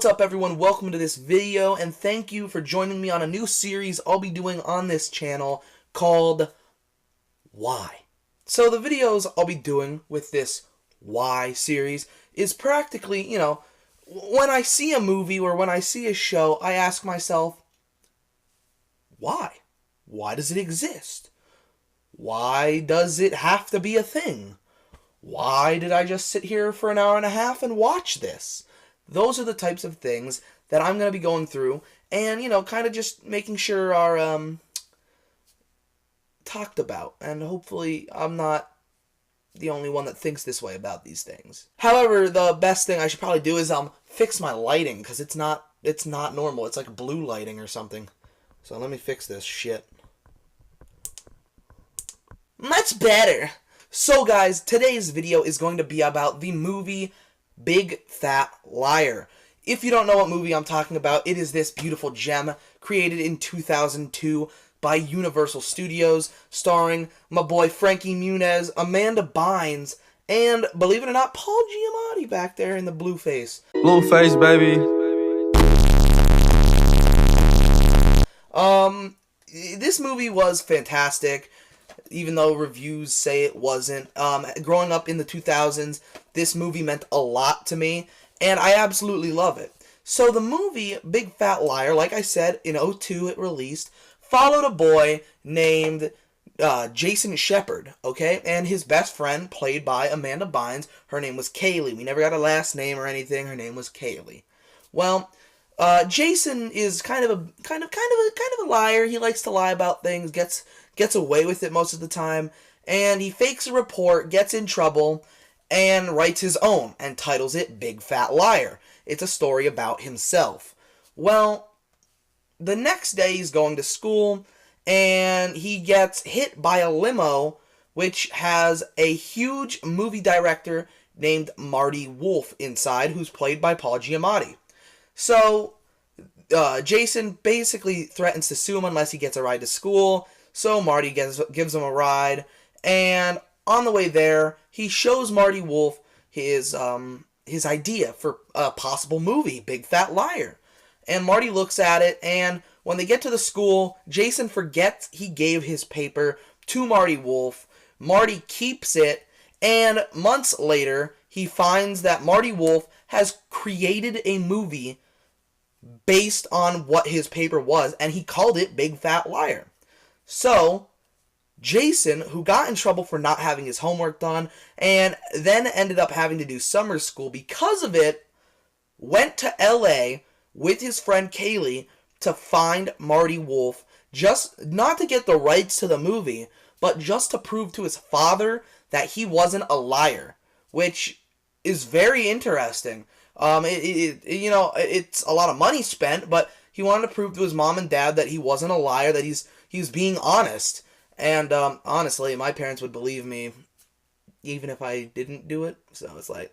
What's up, everyone? Welcome to this video, and thank you for joining me on a new series I'll be doing on this channel called Why. So the videos I'll be doing with this Why series is practically, when I see a movie or when I see a show, I ask myself, why? Why does it exist? Why does it have to be a thing? Why did I just sit here for an hour and a half and watch this? Those are the types of things that I'm going to be going through and, kind of just making sure are talked about. And hopefully I'm not the only one that thinks this way about these things. However, the best thing I should probably do is fix my lighting, because it's not normal. It's like blue lighting or something. So let me fix this shit. Much better. So guys, today's video is going to be about the movie Big Fat Liar. If you don't know what movie I'm talking about, it is this beautiful gem created in 2002 by Universal Studios, starring my boy Frankie Muniz, Amanda Bynes, and, believe it or not, Paul Giamatti back there in the blue face. Blue face, baby. This movie was fantastic, even though reviews say it wasn't. Growing up in the 2000s, this movie meant a lot to me, and I absolutely love it. So the movie Big Fat Liar, like I said, in 2002 it released, followed a boy named Jason Shepard, okay? And his best friend, played by Amanda Bynes, her name was Kaylee. We never got a last name or anything. Her name was Kaylee. Well, Jason is kind of a liar. He likes to lie about things, gets away with it most of the time, and he fakes a report, gets in trouble, and writes his own, and titles it Big Fat Liar. It's a story about himself. Well, the next day he's going to school, and he gets hit by a limo, which has a huge movie director named Marty Wolf inside, who's played by Paul Giamatti. So, Jason basically threatens to sue him unless he gets a ride to school, so Marty gives him a ride, and on the way there, he shows Marty Wolf his idea for a possible movie, Big Fat Liar. And Marty looks at it, and when they get to the school, Jason forgets he gave his paper to Marty Wolf. Marty keeps it, and months later, he finds that Marty Wolf has created a movie based on what his paper was, and he called it Big Fat Liar. So, Jason, who got in trouble for not having his homework done, and then ended up having to do summer school because of it, went to LA with his friend Kaylee to find Marty Wolf, just not to get the rights to the movie, but just to prove to his father that he wasn't a liar, which is very interesting. It's a lot of money spent, but he wanted to prove to his mom and dad that he wasn't a liar, that he was being honest. And honestly, my parents would believe me even if I didn't do it. So it's like,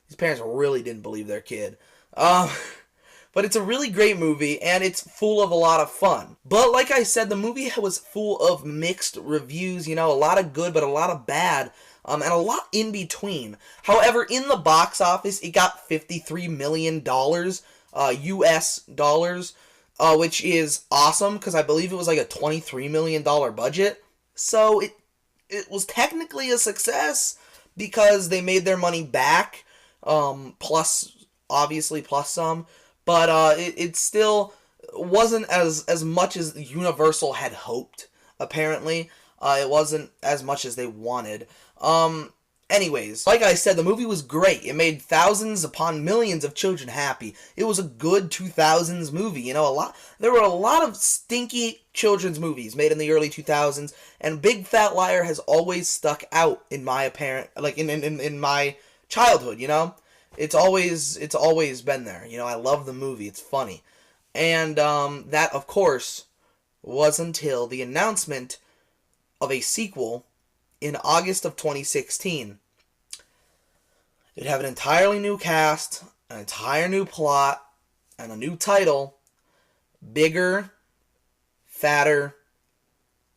these parents really didn't believe their kid. But it's a really great movie, and it's full of a lot of fun. But like I said, the movie was full of mixed reviews, a lot of good, but a lot of bad, and a lot in between. However, in the box office, it got $53 million, US dollars, which is awesome, because I believe it was like a $23 million budget. So it was technically a success, because they made their money back, plus some. But it still wasn't as much as Universal had hoped, apparently. It wasn't as much as they wanted. Anyways, like I said, the movie was great. It made thousands upon millions of children happy. It was a good 2000s movie. There were a lot of stinky children's movies made in the early 2000s, and Big Fat Liar has always stuck out in my in my childhood, It's always been there. I love the movie. It's funny. And that, of course, was until the announcement of a sequel in August of 2016. It'd have an entirely new cast, an entire new plot, and a new title: Bigger, Fatter,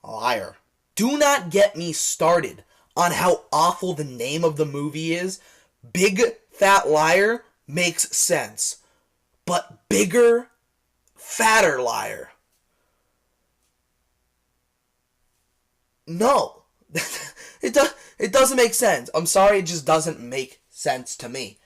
Liar. Do not get me started on how awful the name of the movie is. Big Fat Liar makes sense. but bigger, fatter liar. No. It doesn't make sense. I'm sorry, it just doesn't make sense to me.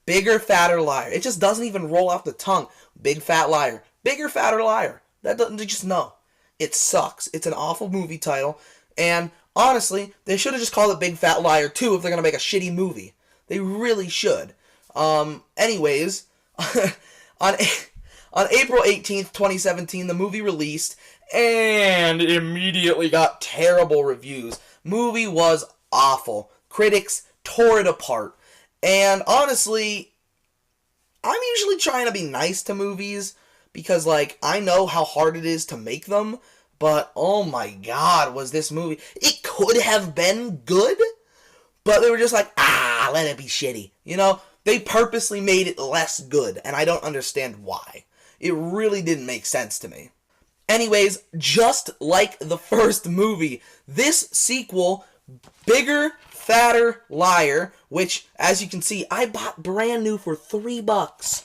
Bigger, fatter liar. It just doesn't even roll off the tongue. Big fat liar. Bigger, fatter liar. That doesn't just no. It sucks. It's an awful movie title. And honestly, they should have just called it Big Fat Liar 2 if they're gonna make a shitty movie. They really should. Anyways, on on April 18th, 2017, the movie released and immediately got terrible reviews. Movie was awful. Critics tore it apart. And honestly, I'm usually trying to be nice to movies because, like, I know how hard it is to make them, but oh my god, was this movie... It could have been good, but they were just like, let it be shitty. You know, they purposely made it less good, and I don't understand why. It really didn't make sense to me. Anyways, just like the first movie, this sequel, Bigger, Fatter, Liar, which, as you can see, I bought brand new for $3.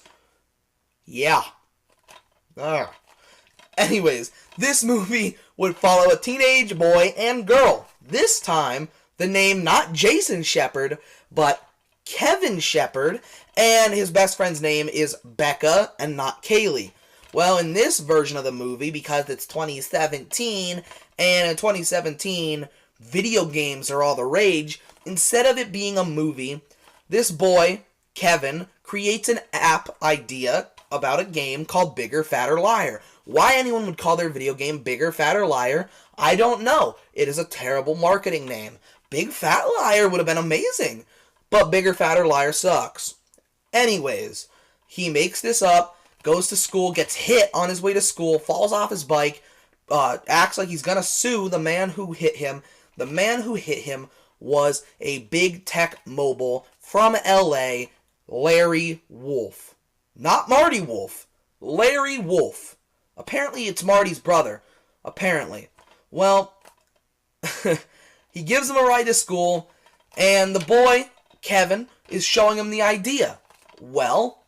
Yeah. Anyways, this movie would follow a teenage boy and girl. This time, the name not Jason Shepard, but Kevin Shepard, and his best friend's name is Becca and not Kaylee. Well, in this version of the movie, because it's 2017, and in 2017, video games are all the rage, instead of it being a movie, this boy, Kevin, creates an app idea about a game called Bigger, Fatter, Liar. Why anyone would call their video game Bigger, Fatter, Liar, I don't know. It is a terrible marketing name. Big Fat Liar would have been amazing, but Bigger, Fatter, Liar sucks. Anyways, he makes this up, goes to school, gets hit on his way to school, falls off his bike, acts like he's gonna sue the man who hit him. The man who hit him was a big tech mogul from LA, Larry Wolf. Not Marty Wolf. Larry Wolf. Apparently it's Marty's brother. Apparently. Well, he gives him a ride to school, and the boy, Kevin, is showing him the idea. Well,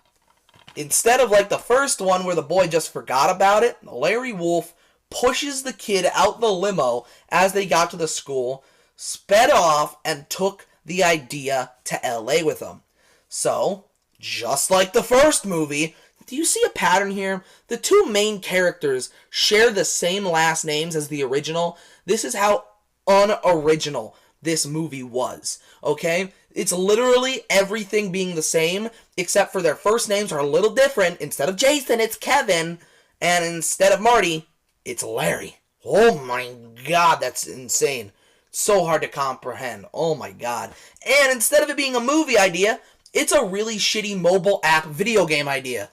instead of like the first one where the boy just forgot about it, Larry Wolf pushes the kid out the limo as they got to the school, sped off, and took the idea to LA with him. So, just like the first movie, do you see a pattern here? The two main characters share the same last names as the original. This is how unoriginal this movie was, okay? It's literally everything being the same, except for their first names are a little different. Instead of Jason, it's Kevin, and instead of Marty, it's Larry. Oh my god, that's insane. So hard to comprehend. Oh my god. And instead of it being a movie idea, it's a really shitty mobile app video game idea.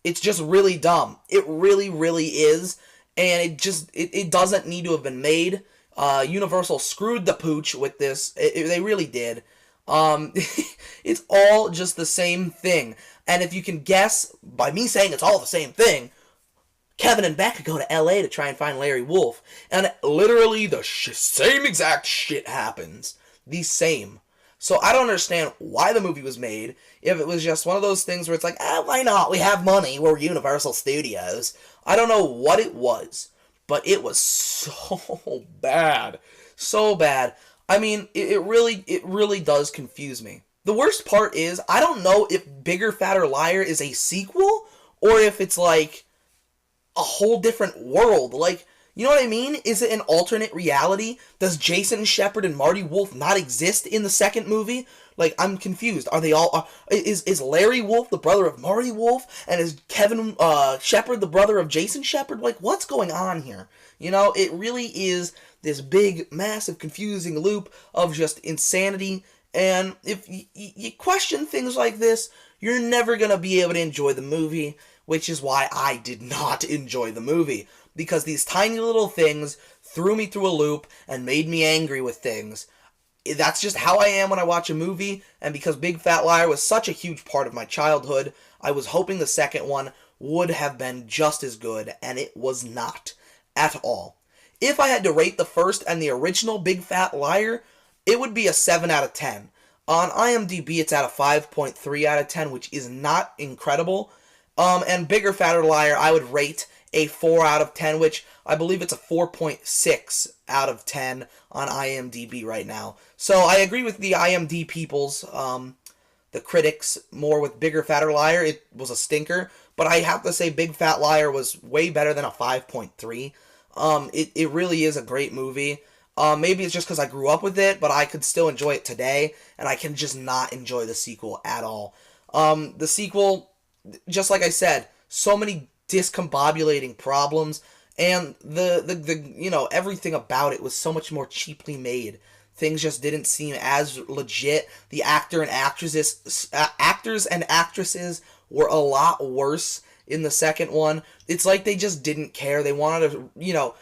It's just really dumb. It really, really is. And it doesn't need to have been made. Universal screwed the pooch with this. They really did. It's all just the same thing. And if you can guess, by me saying it's all the same thing, Kevin and Becca go to LA to try and find Larry Wolf. And literally the same exact shit happens. The same. So I don't understand why the movie was made. If it was just one of those things where it's like, why not? We have money. We're Universal Studios. I don't know what it was. But it was so bad. So bad. I mean, it really does confuse me. The worst part is, I don't know if Bigger, Fatter, Liar is a sequel, or if it's like a whole different world. Like, you know what I mean? Is it an alternate reality? Does Jason Shepard and Marty Wolf not exist in the second movie? Like, I'm confused. Are they all... Is Larry Wolf the brother of Marty Wolf? And is Kevin Shepard the brother of Jason Shepard? Like, what's going on here? You know, it really is this big, massive, confusing loop of just insanity. And if you question things like this, you're never going to be able to enjoy the movie, which is why I did not enjoy the movie. Because these tiny little things threw me through a loop and made me angry with things. That's just how I am when I watch a movie, and because Big Fat Liar was such a huge part of my childhood, I was hoping the second one would have been just as good, and it was not. At all. If I had to rate the first and the original Big Fat Liar, it would be a 7 out of 10. On IMDb, it's at a 5.3 out of 10, which is not incredible. And Bigger, Fatter, Liar, I would rate a 4 out of 10, which I believe it's a 4.6 out of 10 on IMDb right now. So I agree with the IMDb peoples, the critics, more with Bigger, Fatter, Liar. It was a stinker, but I have to say Big Fat Liar was way better than a 5.3. It really is a great movie. Maybe it's just because I grew up with it, but I could still enjoy it today, and I can just not enjoy the sequel at all. The sequel, just like I said, so many discombobulating problems, and the everything about it was so much more cheaply made. Things just didn't seem as legit. The actors and actresses were a lot worse in the second one. It's like they just didn't care. They wanted to,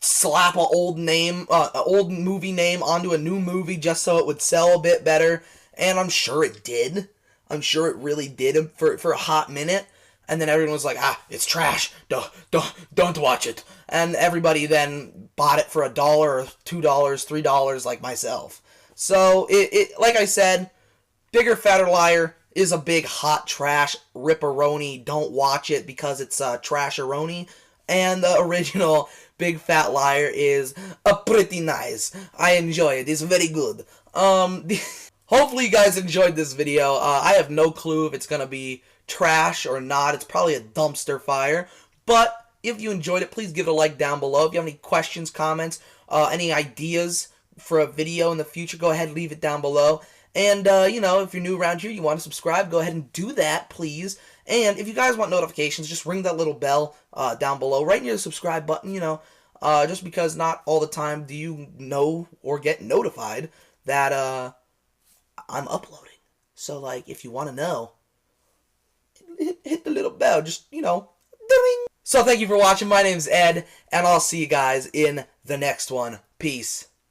slap an old movie name onto a new movie just so it would sell a bit better. And I'm sure it did. I'm sure it really did for a hot minute. And then everyone was like, it's trash. Don't watch it. And everybody then bought it for $1 or $2, $3 like myself. So, it like I said, Bigger, Fatter, Liar is a big hot trash ripperoni. Don't watch it because it's trasheroni. And the original Big Fat Liar is pretty nice. I enjoy it. It's very good. Hopefully you guys enjoyed this video. I have no clue if it's going to be trash or not. It's probably a dumpster fire. But if you enjoyed it, please give it a like down below. If you have any questions, comments, any ideas for a video in the future, go ahead and leave it down below. And, if you're new around here, you want to subscribe, go ahead and do that, please. And if you guys want notifications, just ring that little bell down below, right near the subscribe button, just because not all the time do you know or get notified that I'm uploading. So, if you want to know, hit the little bell, just, ding. So, thank you for watching. My name's Ed, and I'll see you guys in the next one. Peace.